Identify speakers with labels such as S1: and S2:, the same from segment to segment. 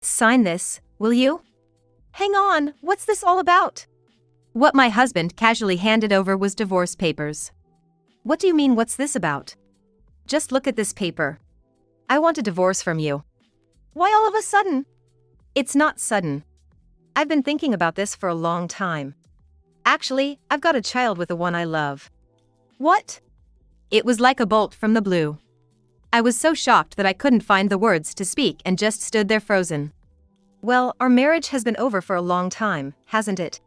S1: Sign this, will you? Hang on, what's this all about? What my husband casually handed over was divorce papers. What do you mean, what's this about? Just look at this paper. I want a divorce from you. Why all of a sudden? It's not sudden. I've been thinking about this for a long time. Actually, I've got a child with the one I love. What? It was like a bolt from the blue. I was so shocked that I couldn't find the words to speak and just stood there frozen. Well, our marriage has been over for a long time, hasn't it?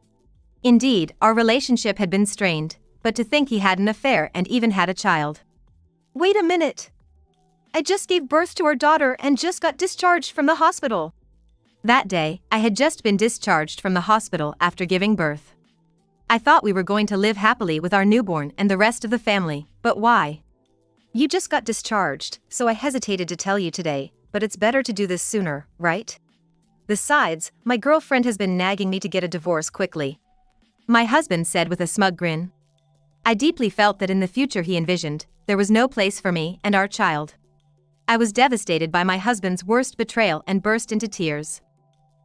S1: Indeed, our relationship had been strained, but to think he had an affair and even had a child. Wait a minute. I just gave birth to our daughter and just got discharged from the hospital. That day, I had just been discharged from the hospital after giving birth. I thought we were going to live happily with our newborn and the rest of the family, but why? You just got discharged, so I hesitated to tell you today, but it's better to do this sooner, right? Besides, my girlfriend has been nagging me to get a divorce quickly. My husband said with a smug grin. I deeply felt that in the future he envisioned, there was no place for me and our child. I was devastated by my husband's worst betrayal and burst into tears.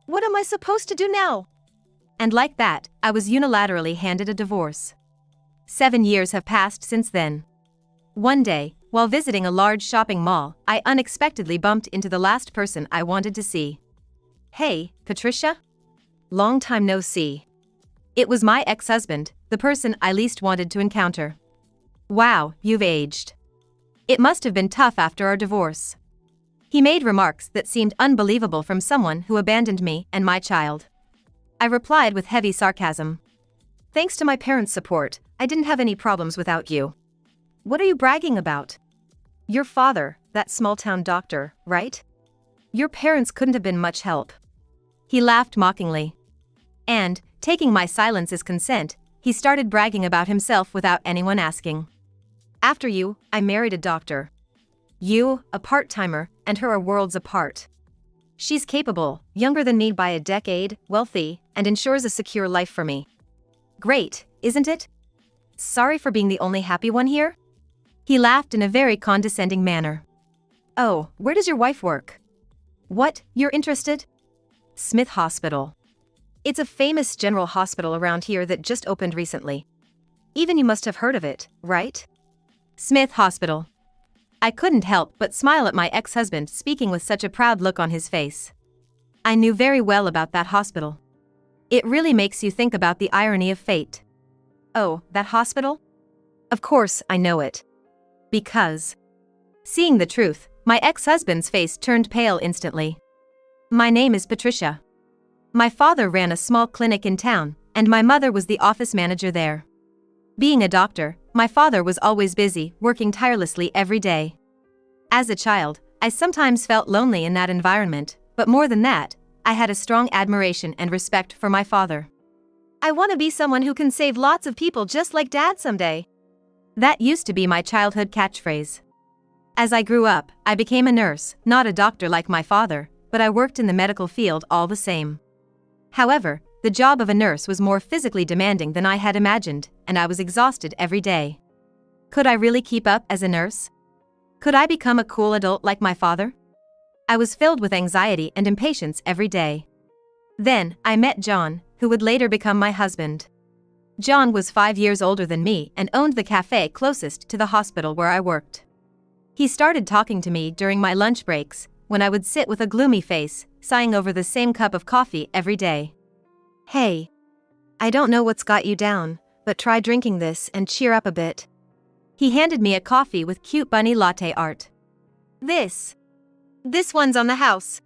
S1: What am I supposed to do now? And like that, I was unilaterally handed a divorce. 7 years have passed since then. One day, while visiting a large shopping mall, I unexpectedly bumped into the last person I wanted to see. Hey, Patricia? Long time no see. It was my ex-husband, the person I least wanted to encounter. Wow, you've aged. It must have been tough after our divorce. He made remarks that seemed unbelievable from someone who abandoned me and my child. I replied with heavy sarcasm. Thanks to my parents' support, I didn't have any problems without you. What are you bragging about? Your father, that small-town doctor, right? Your parents couldn't have been much help. He laughed mockingly. And, taking my silence as consent, he started bragging about himself without anyone asking. After you, I married a doctor. You, a part-timer, and her are worlds apart. She's capable, younger than me by a decade, wealthy, and ensures a secure life for me. Great, isn't it? Sorry for being the only happy one here? He laughed in a very condescending manner. Oh, where does your wife work? What, you're interested? Smith Hospital. It's a famous general hospital around here that just opened recently. Even you must have heard of it, right? Smith Hospital. I couldn't help but smile at my ex-husband speaking with such a proud look on his face. I knew very well about that hospital. It really makes you think about the irony of fate. Oh, that hospital? Of course, I know it. Because. Seeing the truth, my ex-husband's face turned pale instantly. My name is Patricia. My father ran a small clinic in town, and my mother was the office manager there. Being a doctor, my father was always busy, working tirelessly every day. As a child, I sometimes felt lonely in that environment, but more than that, I had a strong admiration and respect for my father. I want to be someone who can save lots of people just like Dad someday. That used to be my childhood catchphrase. As I grew up, I became a nurse, not a doctor like my father, but I worked in the medical field all the same. However, the job of a nurse was more physically demanding than I had imagined, and I was exhausted every day. Could I really keep up as a nurse? Could I become a cool adult like my father? I was filled with anxiety and impatience every day. Then, I met John, who would later become my husband. John was 5 years older than me and owned the cafe closest to the hospital where I worked. He started talking to me during my lunch breaks, when I would sit with a gloomy face, sighing over the same cup of coffee every day. Hey. I don't know what's got you down, but try drinking this and cheer up a bit. He handed me a coffee with cute bunny latte art. This one's on the house.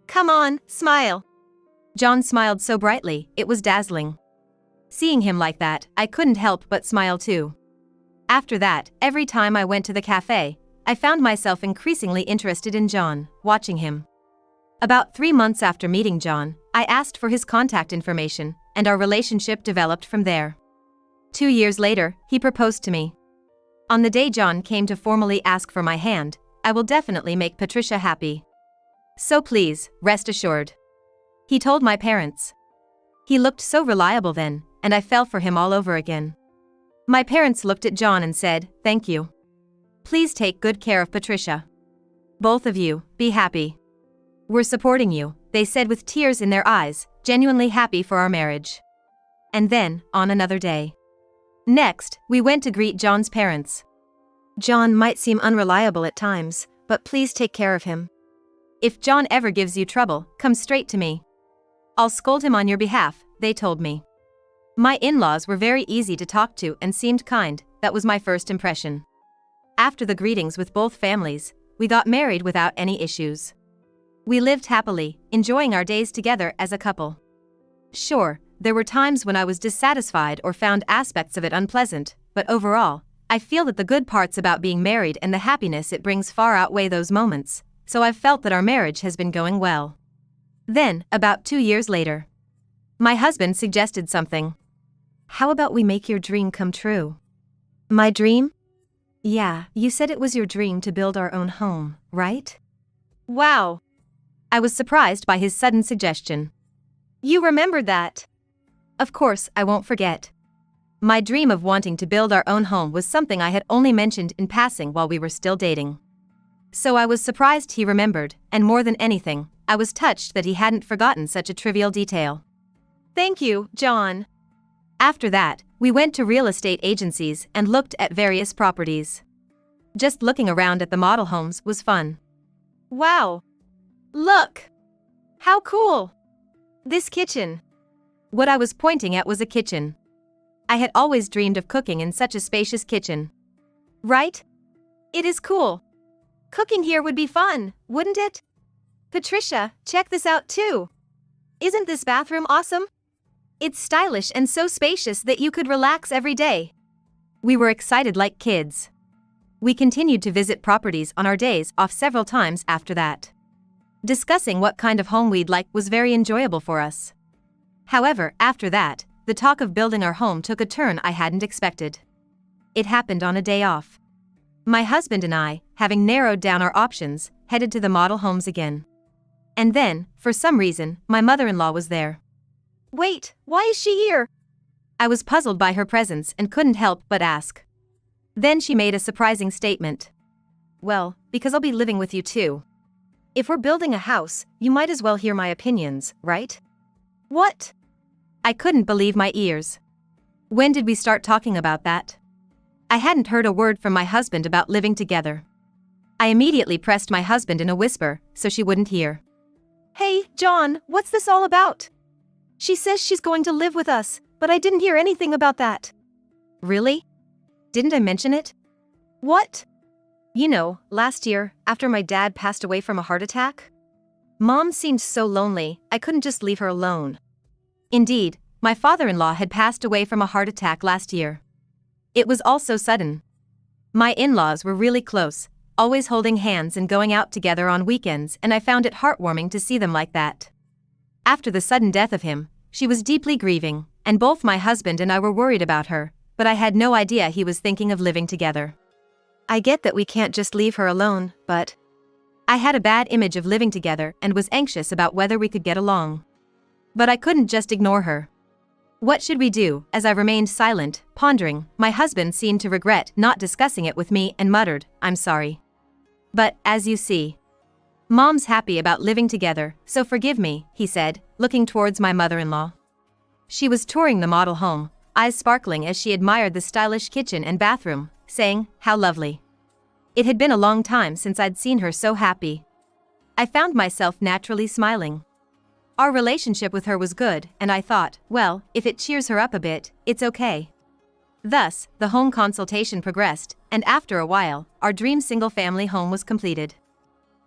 S1: Come on, smile. John smiled so brightly, it was dazzling. Seeing him like that, I couldn't help but smile too. After that, every time I went to the cafe, I found myself increasingly interested in John, watching him. About 3 months after meeting John, I asked for his contact information, and our relationship developed from there. 2 years later, he proposed to me. On the day John came to formally ask for my hand, I will definitely make Patricia happy. So please, rest assured. He told my parents. He looked so reliable then, and I fell for him all over again. My parents looked at John and said, "Thank you. Please take good care of Patricia. Both of you, be happy. We're supporting you," they said with tears in their eyes, genuinely happy for our marriage. And then, on another day. Next, we went to greet John's parents. John might seem unreliable at times, but please take care of him. If John ever gives you trouble, come straight to me. I'll scold him on your behalf, they told me. My in-laws were very easy to talk to and seemed kind. That was my first impression. After the greetings with both families, we got married without any issues. We lived happily, enjoying our days together as a couple. Sure, there were times when I was dissatisfied or found aspects of it unpleasant, but overall, I feel that the good parts about being married and the happiness it brings far outweigh those moments, so I've felt that our marriage has been going well. Then, about 2 years later, my husband suggested something. How about we make your dream come true? My dream? Yeah, you said it was your dream to build our own home, right? Wow! I was surprised by his sudden suggestion. You remembered that? Of course, I won't forget. My dream of wanting to build our own home was something I had only mentioned in passing while we were still dating. So I was surprised he remembered, and more than anything, I was touched that he hadn't forgotten such a trivial detail. Thank you, John. After that, we went to real estate agencies and looked at various properties. Just looking around at the model homes was fun. Wow! Look! How cool! This kitchen. What I was pointing at was a kitchen. I had always dreamed of cooking in such a spacious kitchen. Right? It is cool. Cooking here would be fun, wouldn't it? Patricia, check this out too. Isn't this bathroom awesome? It's stylish and so spacious that you could relax every day. We were excited like kids. We continued to visit properties on our days off several times after that. Discussing what kind of home we'd like was very enjoyable for us. However, after that, the talk of building our home took a turn I hadn't expected. It happened on a day off. My husband and I, having narrowed down our options, headed to the model homes again. And then, for some reason, my mother-in-law was there. Wait, why is she here? I was puzzled by her presence and couldn't help but ask. Then she made a surprising statement. Well, because I'll be living with you too. If we're building a house, you might as well hear my opinions, right? What? I couldn't believe my ears. When did we start talking about that? I hadn't heard a word from my husband about living together. I immediately pressed my husband in a whisper, so she wouldn't hear. Hey, John, what's this all about? She says she's going to live with us, but I didn't hear anything about that. Really? Didn't I mention it? What? You know, last year, after my dad passed away from a heart attack? Mom seemed so lonely, I couldn't just leave her alone. Indeed, my father-in-law had passed away from a heart attack last year. It was all so sudden. My in-laws were really close, always holding hands and going out together on weekends, and I found it heartwarming to see them like that. After the sudden death of him, she was deeply grieving, and both my husband and I were worried about her, but I had no idea he was thinking of living together. I get that we can't just leave her alone, but I had a bad image of living together and was anxious about whether we could get along. But I couldn't just ignore her. What should we do? As I remained silent, pondering, my husband seemed to regret not discussing it with me and muttered, I'm sorry. But, as you see, Mom's happy about living together, so forgive me, he said, looking towards my mother-in-law. She was touring the model home, eyes sparkling as she admired the stylish kitchen and bathroom, saying, how lovely. It had been a long time since I'd seen her so happy. I found myself naturally smiling. Our relationship with her was good, and I thought, well, if it cheers her up a bit, it's okay. Thus, the home consultation progressed, and after a while, our dream single-family home was completed.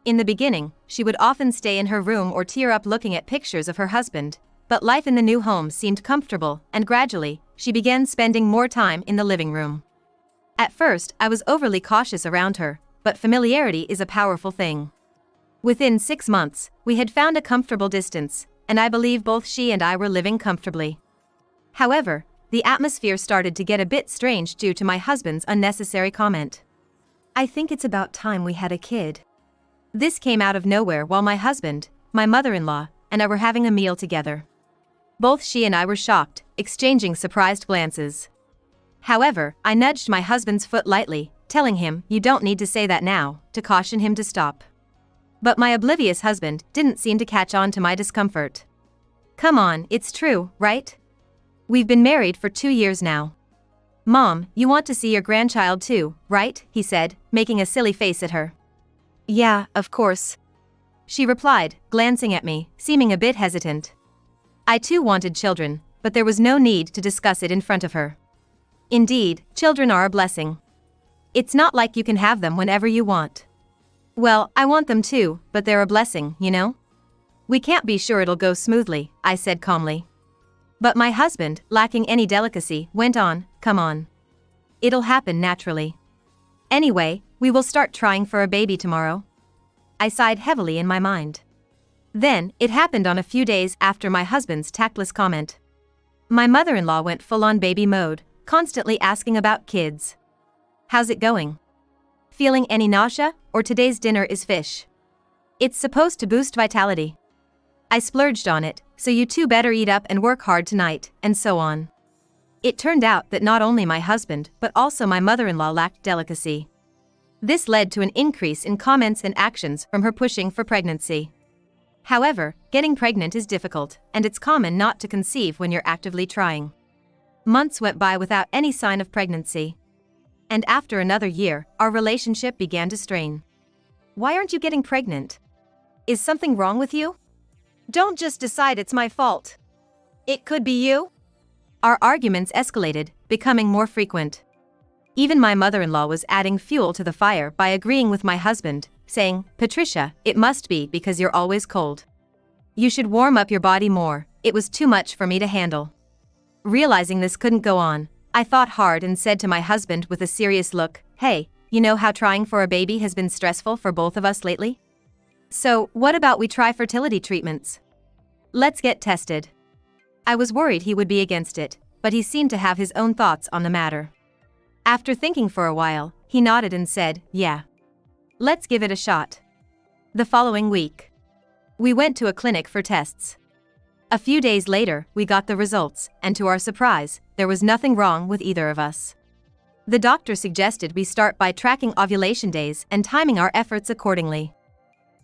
S1: In the beginning, she would often stay in her room or tear up looking at pictures of her husband, but life in the new home seemed comfortable, and gradually, she began spending more time in the living room. At first, I was overly cautious around her, but familiarity is a powerful thing. Within 6 months, we had found a comfortable distance, and I believe both she and I were living comfortably. However, the atmosphere started to get a bit strange due to my husband's unnecessary comment. I think it's about time we had a kid. This came out of nowhere while my husband, my mother-in-law, and I were having a meal together. Both she and I were shocked, exchanging surprised glances. However, I nudged my husband's foot lightly, telling him, you don't need to say that now, to caution him to stop. But my oblivious husband didn't seem to catch on to my discomfort. Come on, it's true, right? We've been married for 2 years now. Mom, you want to see your grandchild too, right? He said, making a silly face at her. Yeah, of course. She replied, glancing at me, seeming a bit hesitant. I too wanted children, but there was no need to discuss it in front of her. Indeed, children are a blessing. It's not like you can have them whenever you want. Well, I want them too, but they're a blessing, you know? We can't be sure it'll go smoothly, I said calmly. But my husband, lacking any delicacy, went on, come on. It'll happen naturally. Anyway, we will start trying for a baby tomorrow. I sighed heavily in my mind. Then, it happened on a few days after my husband's tactless comment. My mother-in-law went full-on baby mode, constantly asking about kids. How's it going? Feeling any nausea, or today's dinner is fish? It's supposed to boost vitality. I splurged on it, so you two better eat up and work hard tonight, and so on. It turned out that not only my husband but also my mother-in-law lacked delicacy. This led to an increase in comments and actions from her pushing for pregnancy. However, getting pregnant is difficult, and it's common not to conceive when you're actively trying. Months went by without any sign of pregnancy. And after another year, our relationship began to strain. Why aren't you getting pregnant? Is something wrong with you? Don't just decide it's my fault. It could be you. Our arguments escalated, becoming more frequent. Even my mother-in-law was adding fuel to the fire by agreeing with my husband, saying, Patricia, it must be because you're always cold. You should warm up your body more. It was too much for me to handle. Realizing this couldn't go on, I thought hard and said to my husband with a serious look, hey, you know how trying for a baby has been stressful for both of us lately? So, what about we try fertility treatments? Let's get tested. I was worried he would be against it, but he seemed to have his own thoughts on the matter. After thinking for a while, he nodded and said, yeah. Let's give it a shot. The following week, we went to a clinic for tests. A few days later, we got the results, and to our surprise, there was nothing wrong with either of us. The doctor suggested we start by tracking ovulation days and timing our efforts accordingly.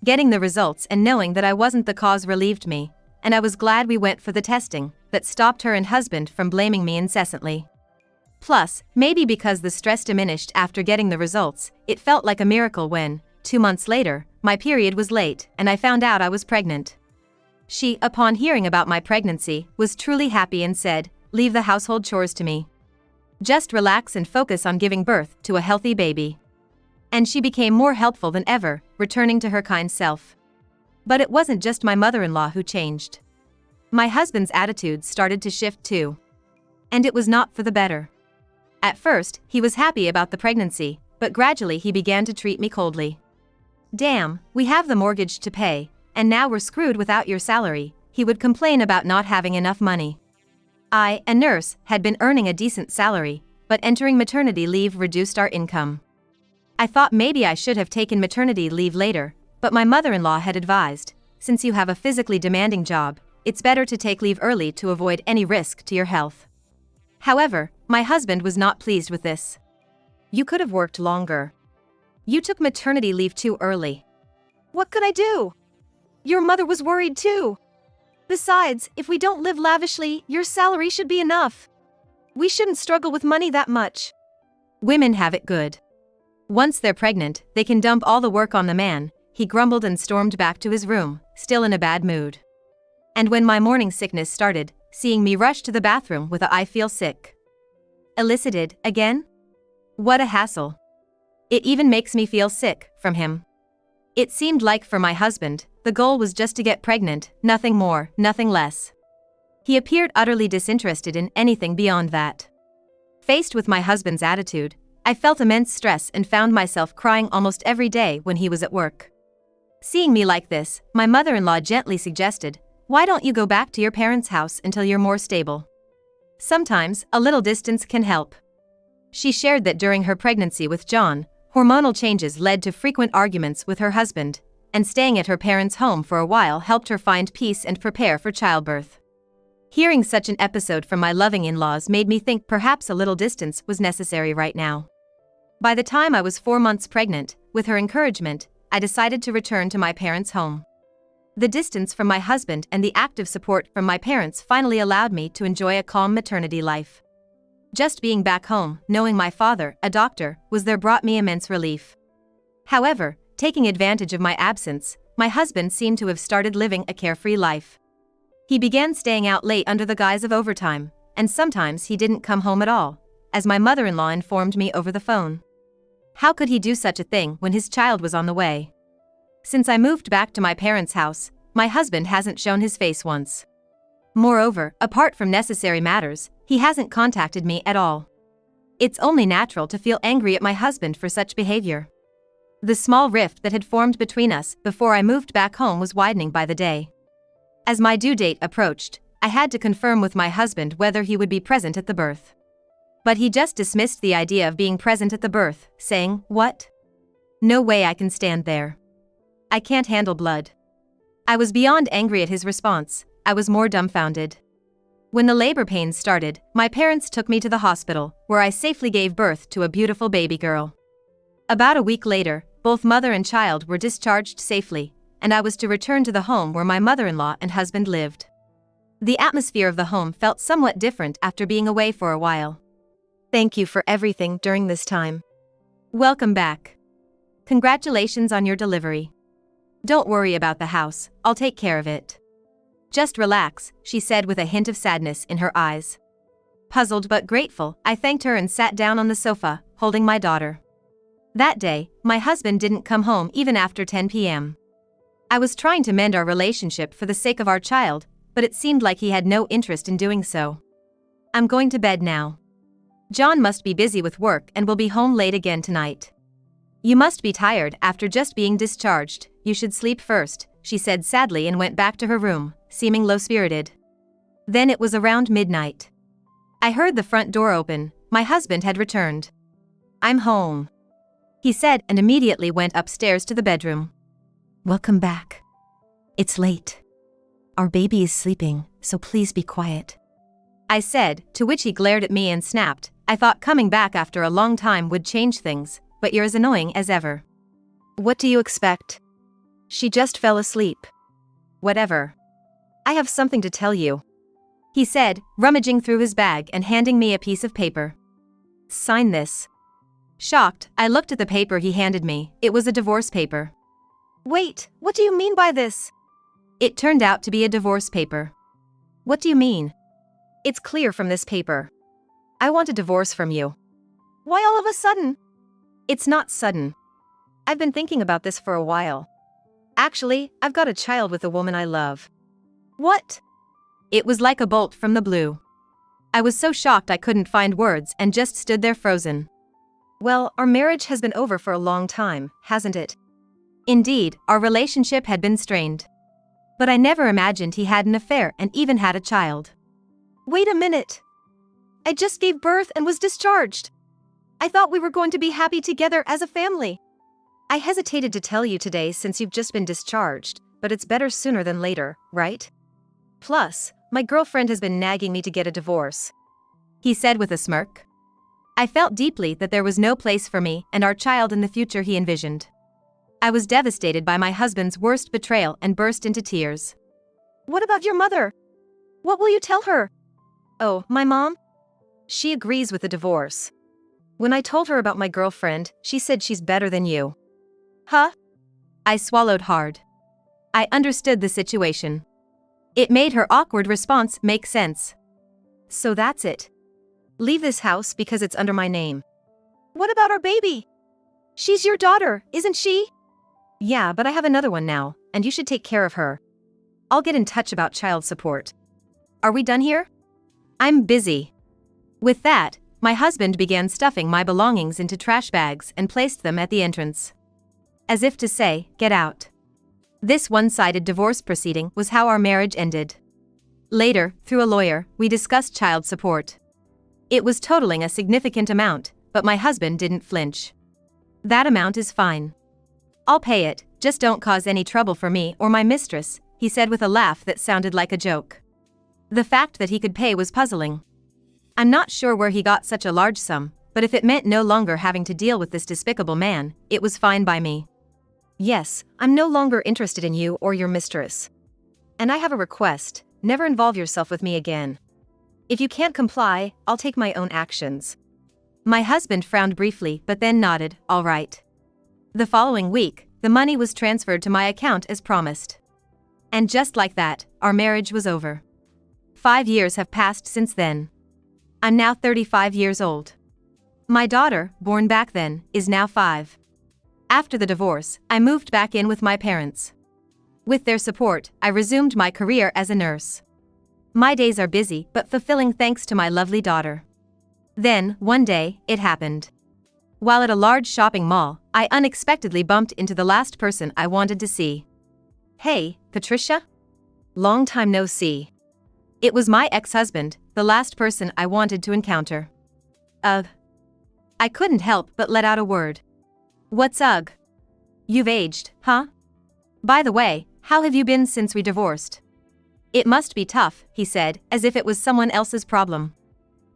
S1: Getting the results and knowing that I wasn't the cause relieved me, and I was glad we went for the testing that stopped her and husband from blaming me incessantly. Plus, maybe because the stress diminished after getting the results, it felt like a miracle when, 2 months later, my period was late and I found out I was pregnant. She, upon hearing about my pregnancy, was truly happy and said, leave the household chores to me. Just relax and focus on giving birth to a healthy baby. And she became more helpful than ever, returning to her kind self. But it wasn't just my mother-in-law who changed. My husband's attitude started to shift too. And it was not for the better. At first, he was happy about the pregnancy, but gradually he began to treat me coldly. Damn, we have the mortgage to pay, and now we're screwed without your salary, he would complain about not having enough money. I, a nurse, had been earning a decent salary, but entering maternity leave reduced our income. I thought maybe I should have taken maternity leave later, but my mother-in-law had advised, since you have a physically demanding job, it's better to take leave early to avoid any risk to your health. However, my husband was not pleased with this. You could have worked longer. You took maternity leave too early. What could I do? Your mother was worried too. Besides, if we don't live lavishly, your salary should be enough. We shouldn't struggle with money that much. Women have it good. Once they're pregnant, they can dump all the work on the man, he grumbled and stormed back to his room, still in a bad mood. And when my morning sickness started, seeing me rush to the bathroom with a "I feel sick" elicited, again? What a hassle. It even makes me feel sick, from him. It seemed like for my husband, the goal was just to get pregnant, nothing more, nothing less. He appeared utterly disinterested in anything beyond that. Faced with my husband's attitude, I felt immense stress and found myself crying almost every day when he was at work. Seeing me like this, my mother-in-law gently suggested, why don't you go back to your parents' house until you're more stable? Sometimes, a little distance can help. She shared that during her pregnancy with John, hormonal changes led to frequent arguments with her husband, and staying at her parents' home for a while helped her find peace and prepare for childbirth. Hearing such an episode from my loving in-laws made me think perhaps a little distance was necessary right now. By the time I was 4 months pregnant, with her encouragement, I decided to return to my parents' home. The distance from my husband and the active support from my parents finally allowed me to enjoy a calm maternity life. Just being back home, knowing my father, a doctor, was there brought me immense relief. However, taking advantage of my absence, my husband seemed to have started living a carefree life. He began staying out late under the guise of overtime, and sometimes he didn't come home at all, as my mother-in-law informed me over the phone. How could he do such a thing when his child was on the way? Since I moved back to my parents' house, my husband hasn't shown his face once. Moreover, apart from necessary matters, he hasn't contacted me at all. It's only natural to feel angry at my husband for such behavior. The small rift that had formed between us before I moved back home was widening by the day. As my due date approached, I had to confirm with my husband whether he would be present at the birth. But he just dismissed the idea of being present at the birth, saying, "What? No way I can stand there. I can't handle blood." I was beyond angry at his response. I was more dumbfounded. When the labor pains started, my parents took me to the hospital, where I safely gave birth to a beautiful baby girl. About a week later, both mother and child were discharged safely, and I was to return to the home where my mother-in-law and husband lived. The atmosphere of the home felt somewhat different after being away for a while. Thank you for everything during this time. Welcome back. Congratulations on your delivery. Don't worry about the house, I'll take care of it. Just relax, she said with a hint of sadness in her eyes. Puzzled but grateful, I thanked her and sat down on the sofa, holding my daughter. That day, my husband didn't come home even after 10 p.m. I was trying to mend our relationship for the sake of our child, but it seemed like he had no interest in doing so. I'm going to bed now. John must be busy with work and will be home late again tonight. You must be tired after just being discharged, you should sleep first, she said sadly and went back to her room, seeming low-spirited. Then it was around midnight. I heard the front door open. My husband had returned. "I'm home," he said, and immediately went upstairs to the bedroom. "Welcome back. It's late. Our baby is sleeping, so please be quiet," I said, to which he glared at me and snapped, "I thought coming back after a long time would change things, but you're as annoying as ever. What do you expect? She just fell asleep." "Whatever. I have something to tell you," he said, rummaging through his bag and handing me a piece of paper. "Sign this." Shocked, I looked at the paper he handed me. It was a divorce paper. "Wait, what do you mean by this?" It turned out to be a divorce paper. "What do you mean?" "It's clear from this paper. I want a divorce from you." "Why all of a sudden?" "It's not sudden. I've been thinking about this for a while. Actually, I've got a child with a woman I love." "What?" It was like a bolt from the blue. I was so shocked I couldn't find words and just stood there frozen. "Well, our marriage has been over for a long time, hasn't it?" Indeed, our relationship had been strained. But I never imagined he had an affair and even had a child. "Wait a minute. I just gave birth and was discharged. I thought we were going to be happy together as a family." "I hesitated to tell you today since you've just been discharged, but it's better sooner than later, right? Plus, my girlfriend has been nagging me to get a divorce," he said with a smirk. I felt deeply that there was no place for me and our child in the future he envisioned. I was devastated by my husband's worst betrayal and burst into tears. "What about your mother? What will you tell her?" "Oh, my mom? She agrees with the divorce. When I told her about my girlfriend, she said she's better than you." "Huh?" I swallowed hard. I understood the situation. It made her awkward response make sense. "So that's it. Leave this house because it's under my name." "What about our baby? She's your daughter, isn't she?" "Yeah, but I have another one now, and you should take care of her. I'll get in touch about child support. Are we done here?" "I'm busy." With that, my husband began stuffing my belongings into trash bags and placed them at the entrance. As if to say, "Get out." This one-sided divorce proceeding was how our marriage ended. Later, through a lawyer, we discussed child support. It was totaling a significant amount, but my husband didn't flinch. "That amount is fine. I'll pay it, just don't cause any trouble for me or my mistress," he said with a laugh that sounded like a joke. The fact that he could pay was puzzling. I'm not sure where he got such a large sum, but if it meant no longer having to deal with this despicable man, it was fine by me. Yes, I'm no longer interested in you or your mistress. And I have a request: never involve yourself with me again. If you can't comply, I'll take my own actions. My husband frowned briefly but then nodded, all right. The following week, the money was transferred to my account as promised. And just like that, our marriage was over. 5 years have passed since then. I'm now 35 years old. My daughter, born back then, is now 5. After the divorce, I moved back in with my parents. With their support, I resumed my career as a nurse. My days are busy but fulfilling thanks to my lovely daughter. Then, one day, it happened. While at a large shopping mall, I unexpectedly bumped into the last person I wanted to see. Hey, Patricia? Long time no see. It was my ex-husband, the last person I wanted to encounter. Ugh. I couldn't help but let out a word. What's ugh? You've aged, huh? By the way, how have you been since we divorced? It must be tough, he said, as if it was someone else's problem.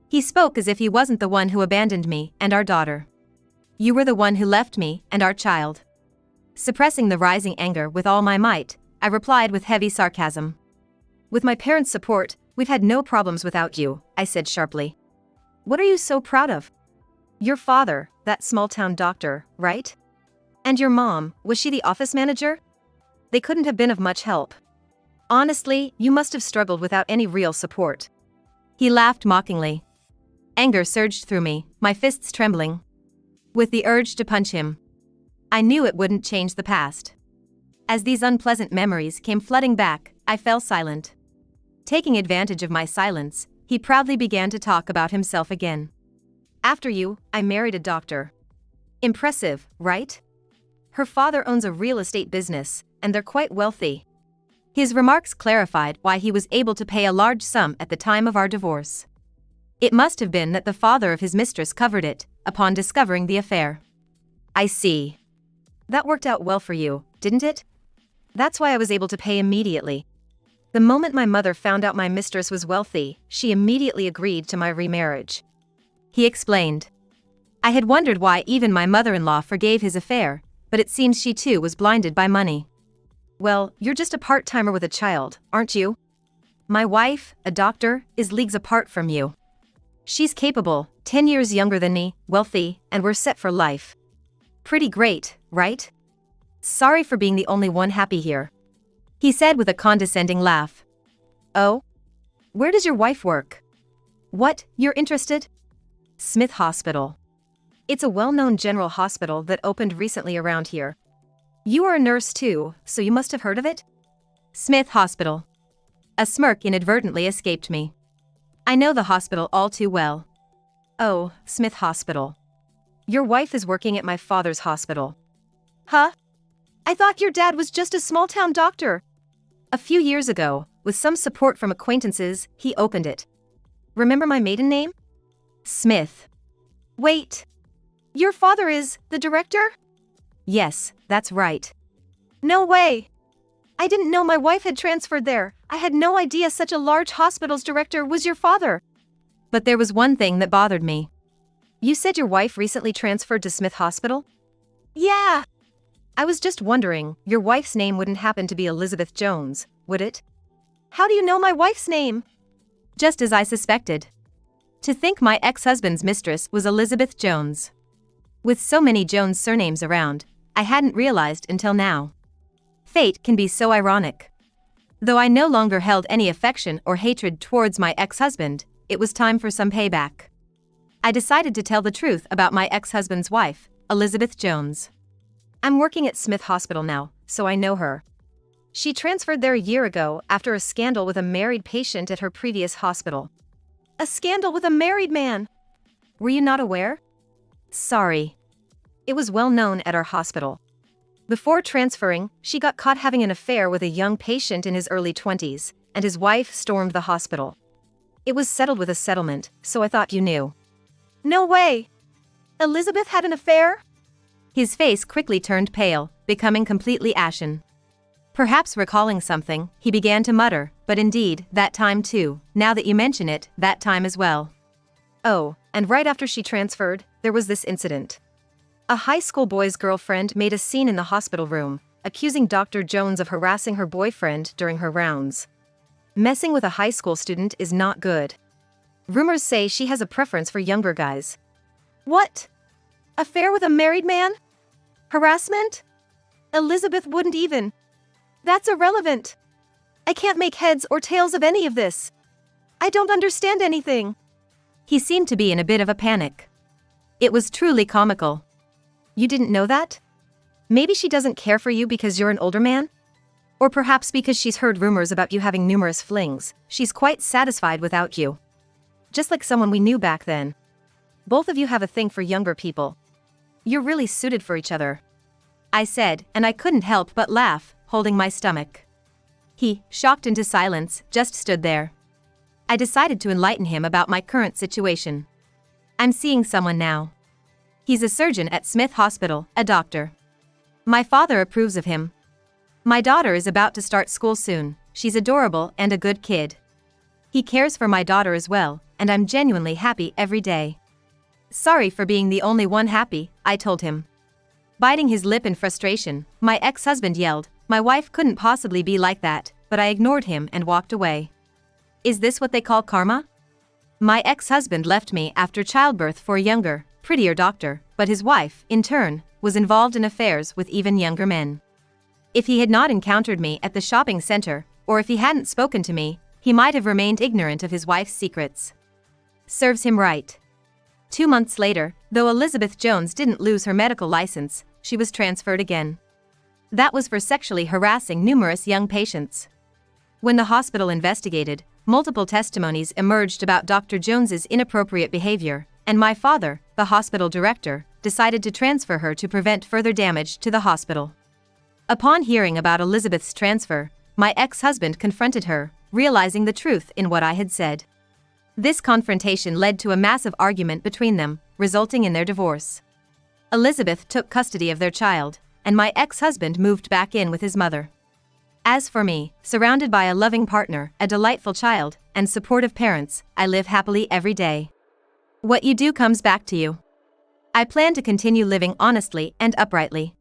S1: He spoke as if he wasn't the one who abandoned me and our daughter. You were the one who left me and our child. Suppressing the rising anger with all my might, I replied with heavy sarcasm. With my parents' support, we've had no problems without you, I said sharply. What are you so proud of? Your father, that small-town doctor, right? And your mom, was she the office manager? They couldn't have been of much help. Honestly, you must have struggled without any real support. He laughed mockingly. Anger surged through me, my fists trembling. With the urge to punch him. I knew it wouldn't change the past. As these unpleasant memories came flooding back, I fell silent. Taking advantage of my silence, he proudly began to talk about himself again. After you, I married a doctor. Impressive, right? Her father owns a real estate business, and they're quite wealthy. His remarks clarified why he was able to pay a large sum at the time of our divorce. It must have been that the father of his mistress covered it, upon discovering the affair. I see. That worked out well for you, didn't it? That's why I was able to pay immediately. The moment my mother found out my mistress was wealthy, she immediately agreed to my remarriage. He explained. I had wondered why even my mother-in-law forgave his affair, but it seems she too was blinded by money. Well, you're just a part-timer with a child, aren't you? My wife, a doctor, is leagues apart from you. She's capable, 10 years younger than me, wealthy, and we're set for life. Pretty great, right? Sorry for being the only one happy here. He said with a condescending laugh. Oh? Where does your wife work? What, you're interested? Smith Hospital. It's a well-known general hospital that opened recently around here. You are a nurse too, so you must have heard of it? Smith Hospital. A smirk inadvertently escaped me. I know the hospital all too well. Oh, Smith Hospital. Your wife is working at my father's hospital. Huh? I thought your dad was just a small-town doctor. A few years ago, with some support from acquaintances, he opened it. Remember my maiden name? Smith. Wait. Your father is the director? Yes, that's right. No way. I didn't know my wife had transferred there. I had no idea such a large hospital's director was your father. But there was one thing that bothered me. You said your wife recently transferred to Smith Hospital? Yeah. I was just wondering, your wife's name wouldn't happen to be Elizabeth Jones, would it? How do you know my wife's name? Just as I suspected. To think my ex-husband's mistress was Elizabeth Jones. With so many Jones surnames around, I hadn't realized until now. Fate can be so ironic. Though I no longer held any affection or hatred towards my ex-husband, it was time for some payback. I decided to tell the truth about my ex-husband's wife, Elizabeth Jones. I'm working at Smith Hospital now, so I know her. She transferred there a year ago after a scandal with a married patient at her previous hospital. A scandal with a married man! Were you not aware? Sorry. It was well known at our hospital. Before transferring, she got caught having an affair with a young patient in his early 20s, and his wife stormed the hospital. It was settled with a settlement, so I thought you knew. No way! Elizabeth had an affair? His face quickly turned pale, becoming completely ashen. Perhaps recalling something, he began to mutter, but indeed, that time too, now that you mention it, that time as well. Oh, and right after she transferred, there was this incident. A high school boy's girlfriend made a scene in the hospital room, accusing Dr. Jones of harassing her boyfriend during her rounds. Messing with a high school student is not good. Rumors say she has a preference for younger guys. What? Affair with a married man? Harassment? Elizabeth wouldn't even. That's irrelevant. I can't make heads or tails of any of this. I don't understand anything. He seemed to be in a bit of a panic. It was truly comical. You didn't know that? Maybe she doesn't care for you because you're an older man? Or perhaps because she's heard rumors about you having numerous flings, she's quite satisfied without you. Just like someone we knew back then. Both of you have a thing for younger people. You're really suited for each other. I said, and I couldn't help but laugh, holding my stomach. He, shocked into silence, just stood there. I decided to enlighten him about my current situation. I'm seeing someone now. He's a surgeon at Smith Hospital, a doctor. My father approves of him. My daughter is about to start school soon. She's adorable and a good kid. He cares for my daughter as well, and I'm genuinely happy every day. Sorry for being the only one happy, I told him. Biting his lip in frustration, my ex-husband yelled, "My wife couldn't possibly be like that," but I ignored him and walked away. Is this what they call karma? My ex-husband left me after childbirth for a younger, prettier doctor, but his wife, in turn, was involved in affairs with even younger men. If he had not encountered me at the shopping center, or if he hadn't spoken to me, he might have remained ignorant of his wife's secrets. Serves him right. 2 months later, though Elizabeth Jones didn't lose her medical license, she was transferred again. That was for sexually harassing numerous young patients. When the hospital investigated, multiple testimonies emerged about Dr. Jones's inappropriate behavior, and my father, the hospital director, decided to transfer her to prevent further damage to the hospital. Upon hearing about Elizabeth's transfer, my ex-husband confronted her, realizing the truth in what I had said. This confrontation led to a massive argument between them, resulting in their divorce. Elizabeth took custody of their child, and my ex-husband moved back in with his mother. As for me, surrounded by a loving partner, a delightful child, and supportive parents, I live happily every day. What you do comes back to you. I plan to continue living honestly and uprightly.